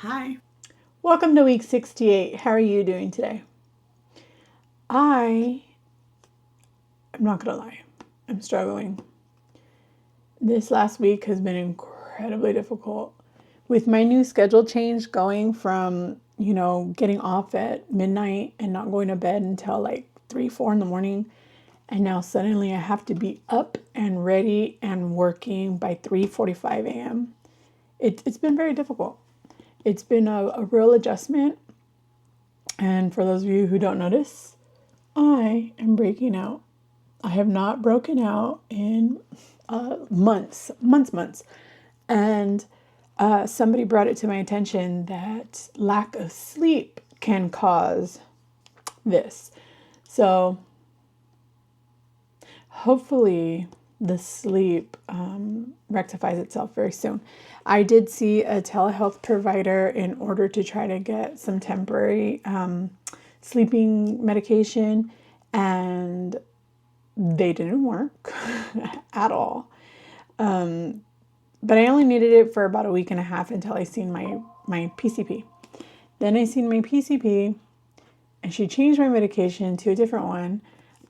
Hi. Welcome to week 68. How are you doing today? I'm not going to lie. I'm struggling. This last week has been incredibly difficult. With my new schedule change going from, getting off at midnight and not going to bed until like 3, 4 in the morning. And now suddenly I have to be up and ready and working by 3:45 a.m. It's been very difficult. It's been a real adjustment. And for those of you who don't notice, I am breaking out. I have not broken out in months. And somebody brought it to my attention that lack of sleep can cause this. So hopefully the sleep rectifies itself very soon. I did see a telehealth provider in order to try to get some temporary sleeping medication, and they didn't work at all. But I only needed it for about a week and a half until I seen my PCP. Then I seen my PCP, and she changed my medication to a different one.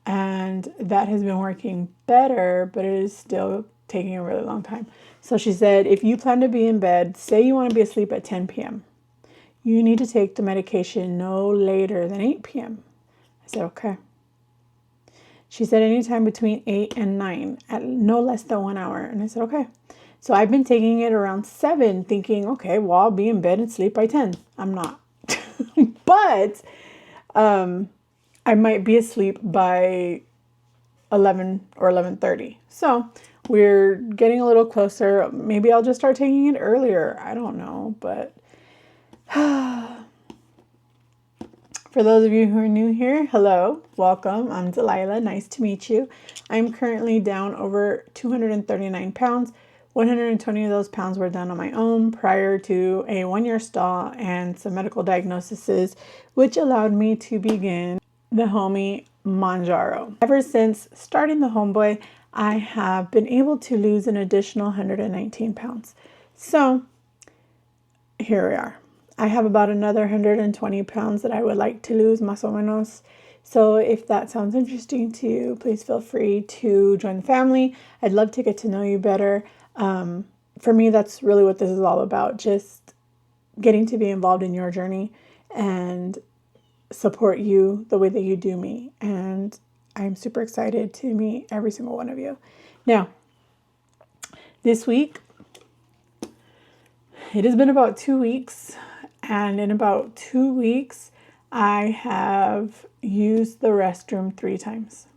And that has been working better, but it is still taking a really long time. So she said, if you plan to be in bed, say you want to be asleep at 10 p.m., you need to take the medication no later than 8 p.m. I said, okay. She said anytime between 8 and 9, at no less than 1 hour. And I said, okay. So I've been taking it around 7, thinking, okay, well, I'll be in bed and sleep by 10. I'm not. But I might be asleep by 11 or 11:30. So we're getting a little closer. Maybe I'll just start taking it earlier. I don't know. But for those of you who are new here, hello, welcome. I'm Delilah. Nice to meet you. I'm currently down over 239 pounds. 120 of those pounds were done on my own prior to a 1-year stall and some medical diagnoses, which allowed me to begin the homie Mounjaro. Ever since starting the homeboy, I have been able to lose an additional 119 pounds. So here we are. I have about another 120 pounds that I would like to lose, más o menos. So if that sounds interesting to you, please feel free to join the family. I'd love to get to know you better. For me, that's really what this is all about. Just getting to be involved in your journey and support you the way that you do me. And I'm super excited to meet every single one of you. Now, this week, it has been about 2 weeks. And in about 2 weeks, I have used the restroom 3 times.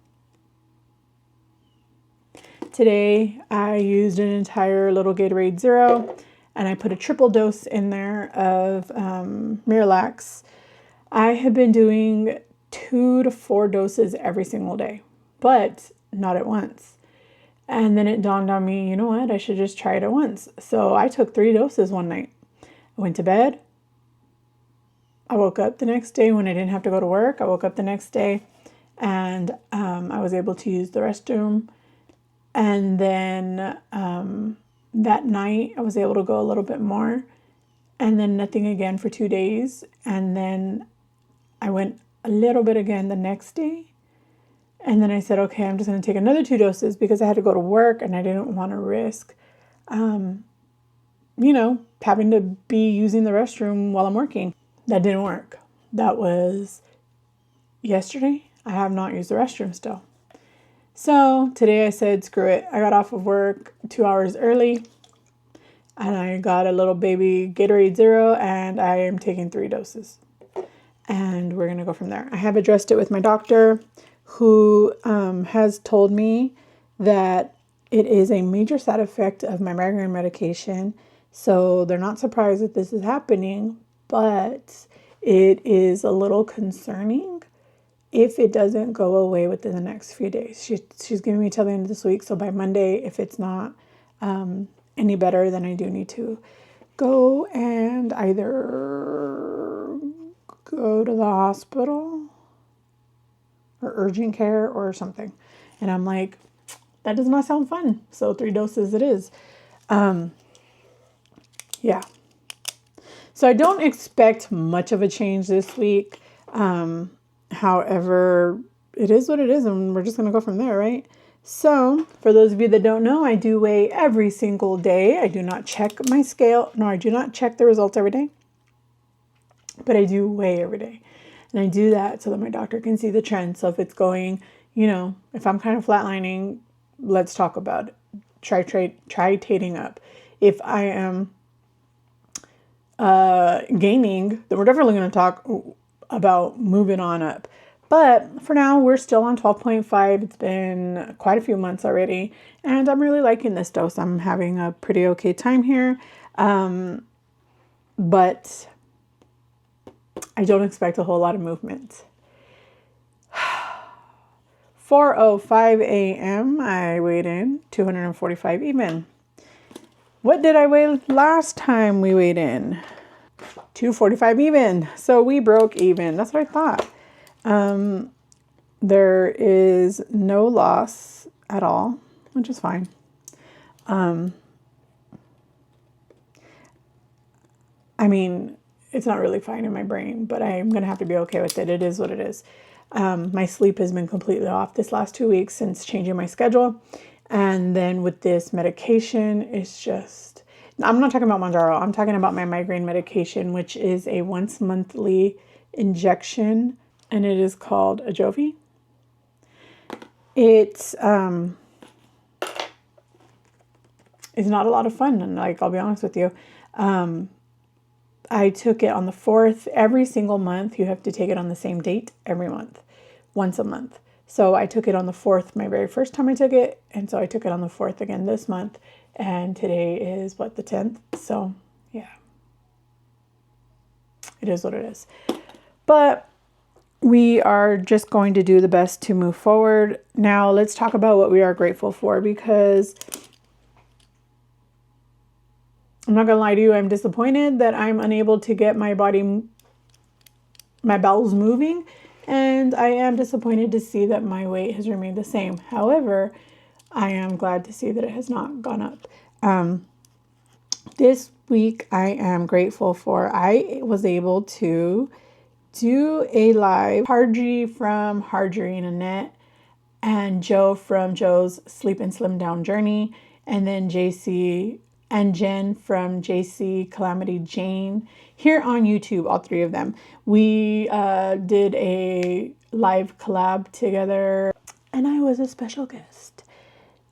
Today, I used an entire little Gatorade Zero, and I put a triple dose in there of Miralax. I have been doing 2 to 4 doses every single day, but not at once. And then it dawned on me, you know what? I should just try it at once. So I took 3 doses one night. I went to bed. I woke up the next day when I didn't have to go to work. I woke up the next day and I was able to use the restroom. And then that night I was able to go a little bit more, and then nothing again for 2 days. And then I went a little bit again the next day. And then I said, okay, I'm just going to take another 2 doses because I had to go to work and I didn't want to risk, having to be using the restroom while I'm working. That didn't work. That was yesterday. I have not used the restroom still. So today I said, screw it. I got off of work 2 hours early and I got a little baby Gatorade Zero and I am taking 3 doses. And we're going to go from there. I have addressed it with my doctor, who has told me that it is a major side effect of my migraine medication. So they're not surprised that this is happening, but it is a little concerning if it doesn't go away within the next few days. She's giving me till the end of this week. So by Monday, if it's not any better, then I do need to go and either go to the hospital or urgent care or something. And I'm like, that does not sound fun. So 3 doses it is. Yeah. So I don't expect much of a change this week. However, it is what it is, and we're just going to go from there, right? So for those of you that don't know, I do weigh every single day. I do not check my scale, nor I do not check the results every day, but I do weigh every day. And I do that so that my doctor can see the trend. So if it's going, if I'm kind of flatlining, let's talk about it. Try titrating up. If I am gaining, then we're definitely going to talk about moving on up. But for now, we're still on 12.5. It's been quite a few months already, and I'm really liking this dose. I'm having a pretty okay time here, but I don't expect a whole lot of movement. 4:05 a.m. I weighed in 245 even. What did I weigh last time we weighed in? 245 even. So we broke even. That's what I thought. There is no loss at all, which is fine. I mean, it's not really fine in my brain, but I'm going to have to be okay with it. It is what it is. My sleep has been completely off this last 2 weeks since changing my schedule. And then with this medication, it's just, I'm not talking about Mounjaro. I'm talking about my migraine medication, which is a once monthly injection, and it is called Ajovy. It's not a lot of fun, and I'll be honest with you. I took it on the 4th. Every single month, you have to take it on the same date every month, once a month. So I took it on the 4th, my very first time I took it. And so I took it on the 4th again this month. And today is the 10th. So yeah, it is what it is. But we are just going to do the best to move forward. Now let's talk about what we are grateful for, because I'm not gonna lie to you, I'm disappointed that I'm unable to get my bowels moving, and I am disappointed to see that my weight has remained the same. However, I am glad to see that it has not gone up. This week I am grateful for, I was able to do a live Harji from Harjory and Annette, and Joe from Joe's Sleep and Slim Down Journey, and then JC and Jen from JC Calamity Jane here on YouTube, all three of them. We did a live collab together, and I was a special guest.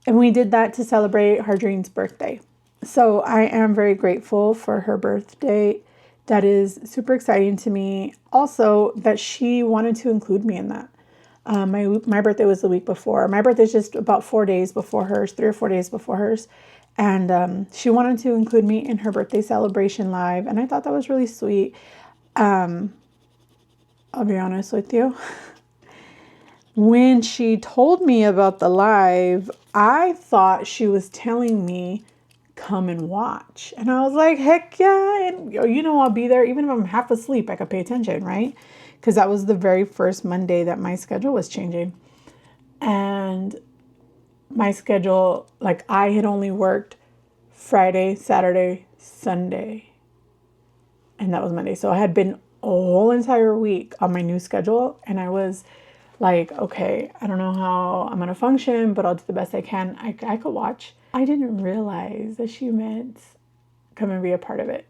And we did that to celebrate Harjreen's birthday. So I am very grateful for her birthday. That is super exciting to me. Also, that she wanted to include me in that. My birthday was the week before. My birthday is just about 4 days before hers, 3 or 4 days before hers. And she wanted to include me in her birthday celebration live. And I thought that was really sweet. I'll be honest with you. When she told me about the live, I thought she was telling me, come and watch. And I was like, heck yeah. And I'll be there. Even if I'm half asleep, I could pay attention, right? Because that was the very first Monday that my schedule was changing. And my schedule, I had only worked Friday, Saturday, Sunday, and that was Monday. So I had been a whole entire week on my new schedule, and I was like, okay, I don't know how I'm going to function, but I'll do the best I can. I could watch. I didn't realize that she meant come and be a part of it.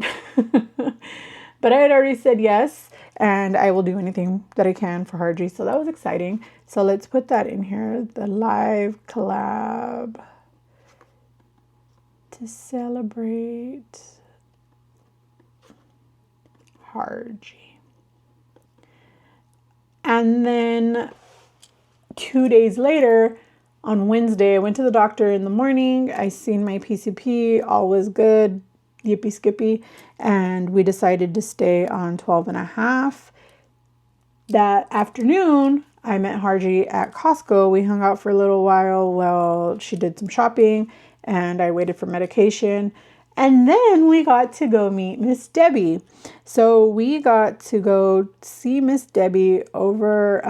But I had already said yes, and I will do anything that I can for Harji. So that was exciting. So let's put that in here. The live collab to celebrate Harji. And then 2 days later, on Wednesday, I went to the doctor in the morning. I seen my PCP, all was good, yippee skippy, and we decided to stay on 12.5. That afternoon, I met Harji at Costco. We hung out for a little while while she did some shopping, and I waited for medication. And then we got to go meet Miss Debbie. So we got to go see Miss Debbie over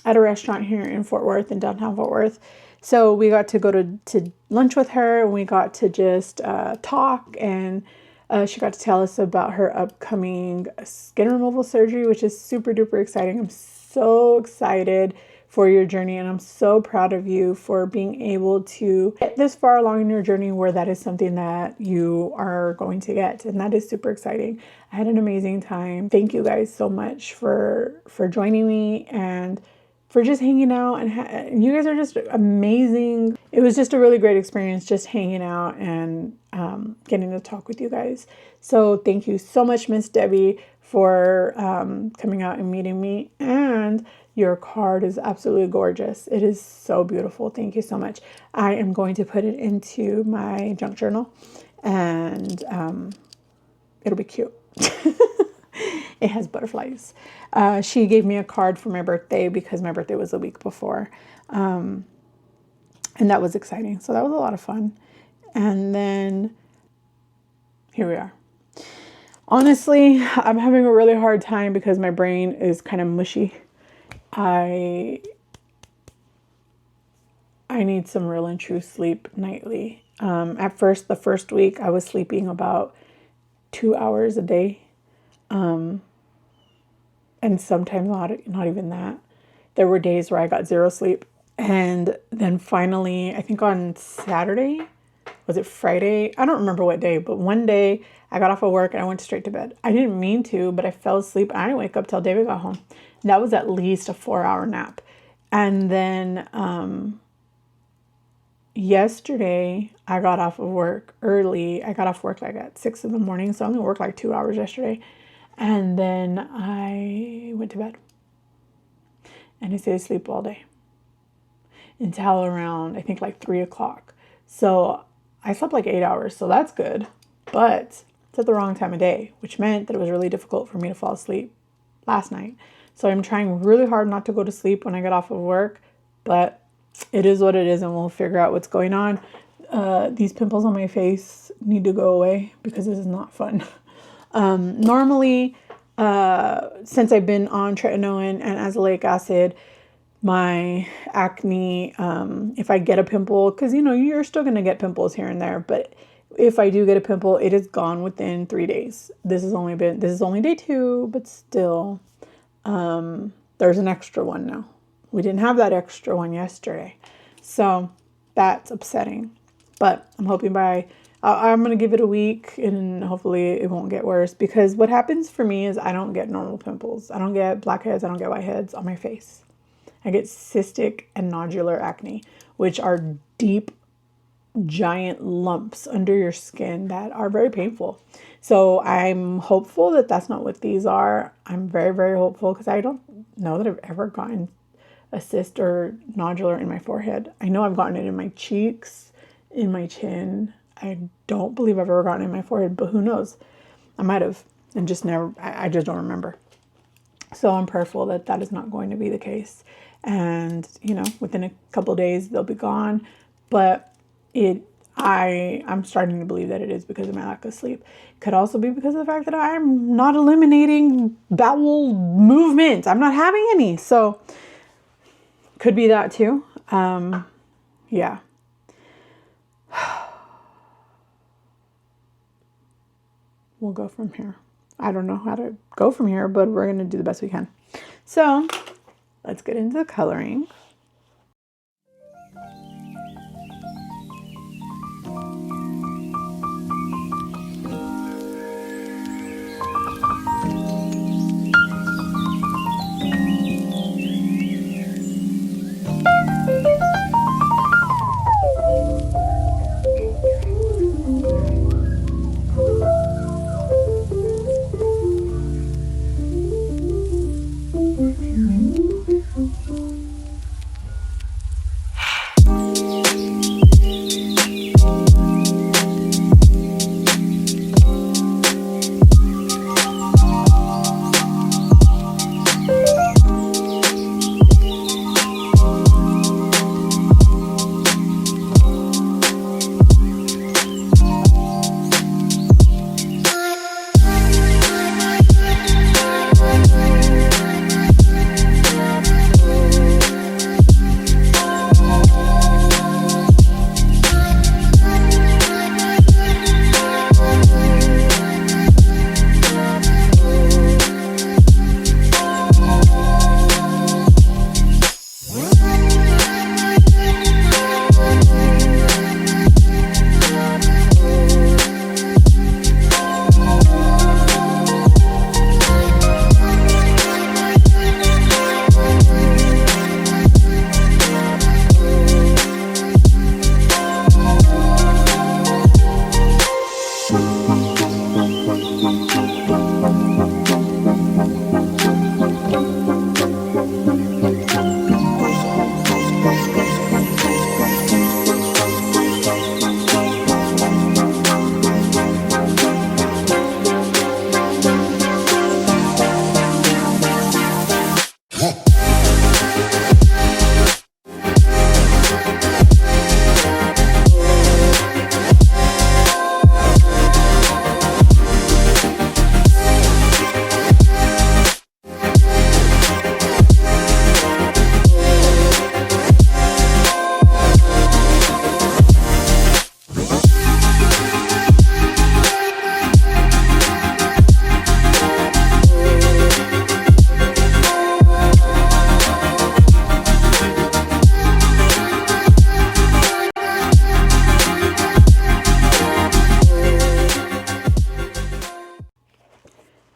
at a restaurant here in Fort Worth, in downtown Fort Worth. So we got to go to lunch with her, and we got to just talk and She got to tell us about her upcoming skin removal surgery, which is super duper exciting. I'm so excited for your journey, and I'm so proud of you for being able to get this far along in your journey where that is something that you are going to get, and that is super exciting. I had an amazing time. Thank you guys so much for joining me and for just hanging out, and you guys are just amazing. It was just a really great experience just hanging out and getting to talk with you guys. So thank you so much, Miss Debbie, for coming out and meeting me, and your card is absolutely gorgeous. It is so beautiful. Thank you so much. I am going to put it into my junk journal, and it'll be cute. It has butterflies. She gave me a card for my birthday because my birthday was a week before. And that was exciting. So that was a lot of fun. And then here we are. Honestly, I'm having a really hard time because my brain is kind of mushy. I need some real and true sleep nightly. At first, the first week, I was sleeping about 2 hours a day. And sometimes not even that. There were days where I got zero sleep. And then finally, I think on Saturday, was it Friday? I don't remember what day, but one day I got off of work and I went straight to bed. I didn't mean to, but I fell asleep and I didn't wake up till David got home. That was at least a 4-hour nap. And then yesterday I got off of work early. I got off work like at 6 in the morning. So I only worked like 2 hours yesterday. And then I went to bed. And I stayed asleep all day. Until around, I think like 3 o'clock. So I slept like 8 hours. So that's good. But it's at the wrong time of day, which meant that it was really difficult for me to fall asleep last night. So I'm trying really hard not to go to sleep when I get off of work, but it is what it is, and we'll figure out what's going on. These pimples on my face need to go away because this is not fun. Normally, since I've been on tretinoin and azelaic acid, my acne, if I get a pimple, because you're still going to get pimples here and there, but if I do get a pimple, it is gone within 3 days. This is only day 2, but still, there's an extra one now. We didn't have that extra one yesterday. So that's upsetting, but I'm hoping I'm going to give it a week and hopefully it won't get worse, because what happens for me is I don't get normal pimples. I don't get blackheads. I don't get whiteheads on my face. I get cystic and nodular acne, which are deep, giant lumps under your skin that are very painful. So I'm hopeful that that's not what these are. I'm very, very hopeful, because I don't know that I've ever gotten a cyst or nodular in my forehead. I know I've gotten it in my cheeks, in my chin. I don't believe I've ever gotten it in my forehead, but who knows? I might have and just never, I just don't remember. So I'm prayerful that that is not going to be the case. And, within a couple of days, they'll be gone. But I'm starting to believe that it is because of my lack of sleep. Could also be because of the fact that I'm not eliminating bowel movement. I'm not having any. So could be that too. Yeah. We'll go from here. I don't know how to go from here, but we're going to do the best we can. So let's get into the coloring.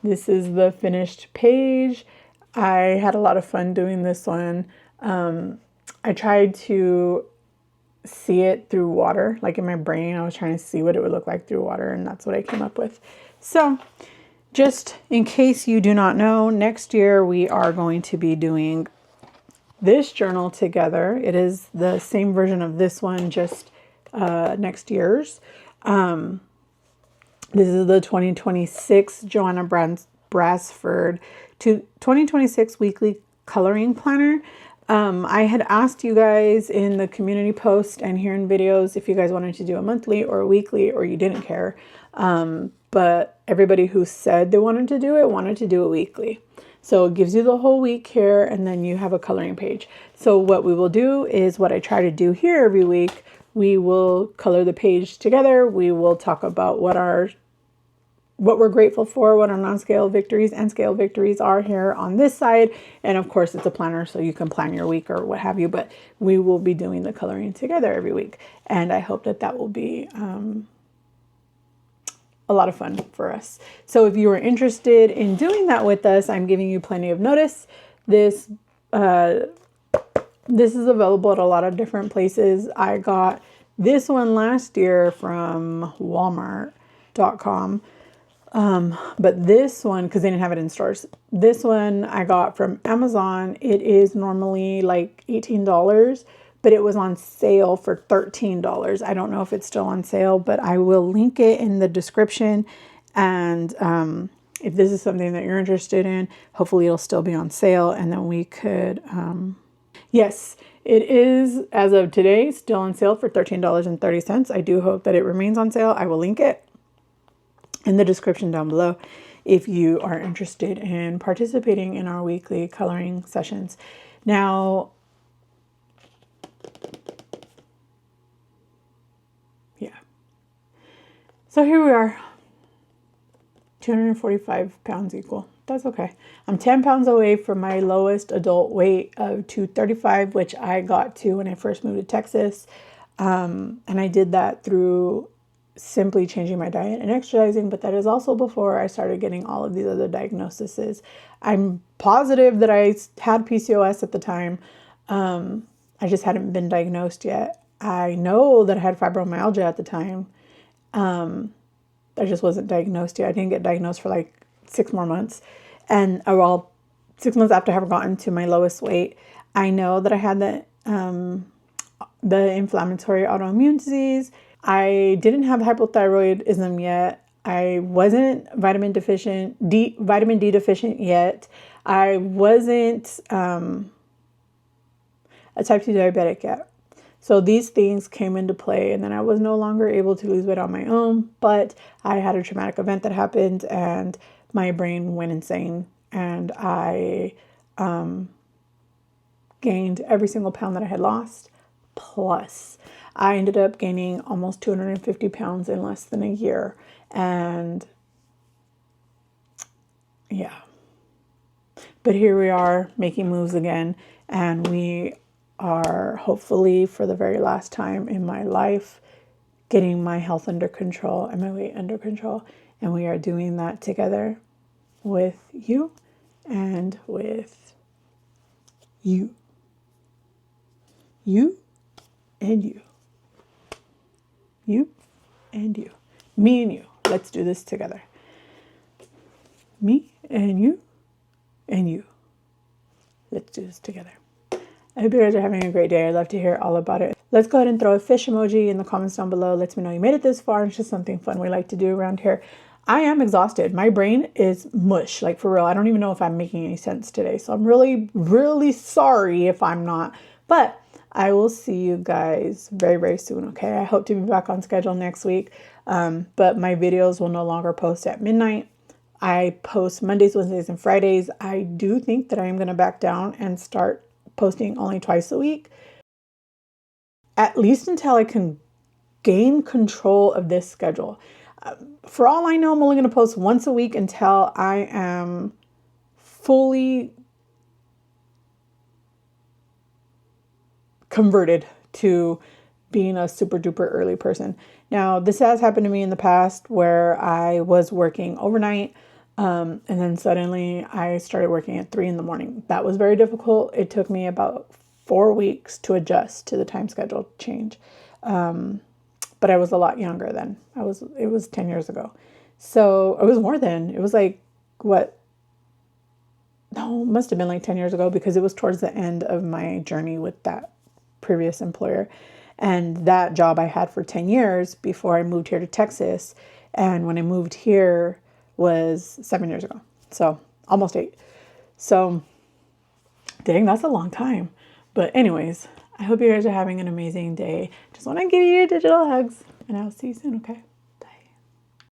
This is the finished page. I had a lot of fun doing this one. I tried to see it through water, like in my brain. I was trying to see what it would look like through water, and that's what I came up with. So just in case you do not know, next year we are going to be doing this journal together. It is the same version of this one, just next year's. This is the 2026 Johanna Basford to 2026 weekly coloring planner. I had asked you guys in the community post and here in videos if you guys wanted to do a monthly or a weekly, or you didn't care. But everybody who said they wanted to do it weekly. So it gives you the whole week here, and then you have a coloring page. So what we will do is what I try to do here every week. We will color the page together. We will talk about what we're grateful for, what our non-scale victories and scale victories are here on this side. And of course it's a planner, so you can plan your week or what have you, but we will be doing the coloring together every week. And I hope that that will be a lot of fun for us. So if you are interested in doing that with us, I'm giving you plenty of notice. This is available at a lot of different places. I got this one last year from Walmart.com. But this one, because they didn't have it in stores, this one I got from Amazon. It is normally like $18, but it was on sale for $13. I don't know if it's still on sale, but I will link it in the description. And if this is something that you're interested in, hopefully it'll still be on sale, and then we could, yes, it is, as of today, still on sale for $13.30. I do hope that it remains on sale. I will link it in the description down below if you are interested in participating in our weekly coloring sessions. Now, yeah. So here we are, 245 pounds equal. That's okay. I'm 10 pounds away from my lowest adult weight of 235, which I got to when I first moved to Texas. And I did that through simply changing my diet and exercising, but that is also before I started getting all of these other diagnoses. I'm positive that I had PCOS at the time. I just hadn't been diagnosed yet. I know that I had fibromyalgia at the time. I just wasn't diagnosed yet. I didn't get diagnosed for like 6 more months. And well, 6 months after I have gotten to my lowest weight. I know that I had the inflammatory autoimmune disease. I didn't have hypothyroidism yet. I wasn't vitamin D deficient yet. I wasn't a type 2 diabetic yet. So these things came into play, and then I was no longer able to lose weight on my own, but I had a traumatic event that happened and my brain went insane, and I gained every single pound that I had lost. Plus, I ended up gaining almost 250 pounds in less than a year. And yeah, but here we are making moves again. And we are hopefully for the very last time in my life getting my health under control and my weight under control. And we are doing that together with you and with you. You and you. You and you. Me and you. Let's do this together. Me and you and you. Let's do this together. I hope you guys are having a great day. I'd love to hear all about it. Let's go ahead and throw a fish emoji in the comments down below. Let me know you made it this far. It's just something fun we like to do around here. I am exhausted. My brain is mush, like for real. I don't even know if I'm making any sense today. So I'm really, really sorry if I'm not. But I will see you guys very, very soon, okay? I hope to be back on schedule next week. But my videos will no longer post at midnight. I post Mondays, Wednesdays, and Fridays. I do think that I am going to back down and start posting only twice a week, at least until I can gain control of this schedule. For all I know, I'm only going to post once a week until I am fully converted to being a super duper early person. Now, this has happened to me in the past where I was working overnight. And then suddenly I started working at 3 in the morning. That was very difficult. It took me about 4 weeks to adjust to the time schedule change. But I was a lot younger then. It was 10 years ago. So it was more than, it was like, what? No, it must have been like 10 years ago, because it was towards the end of my journey with that previous employer. And that job I had for 10 years before I moved here to Texas. And when I moved here was 7 years ago. So almost 8. So dang, that's a long time. But anyways, I hope you guys are having an amazing day. Just want to give you digital hugs, and I'll see you soon, okay?